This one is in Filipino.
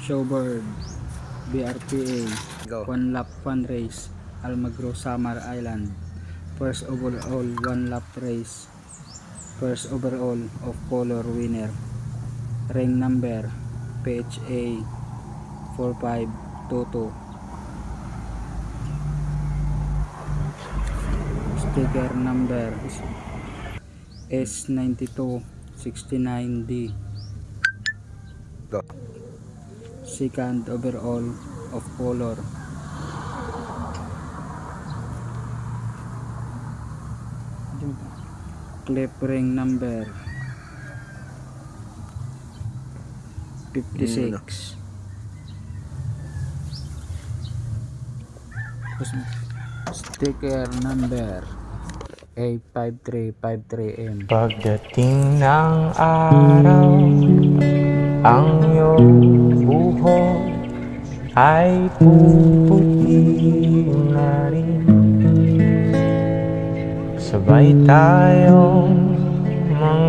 Showbird BRPA Go. One Lap Fun Race Almagro Samar Island. First overall one lap race. First overall of color winner. Ring number PHA 4522. Sticker number S9269D. Go. Second overall of color. Clip ring number 56. Sticker number A5353M. Pagdating ng araw, ang iyong buhok ay puputi na rin. Sabay tayong mga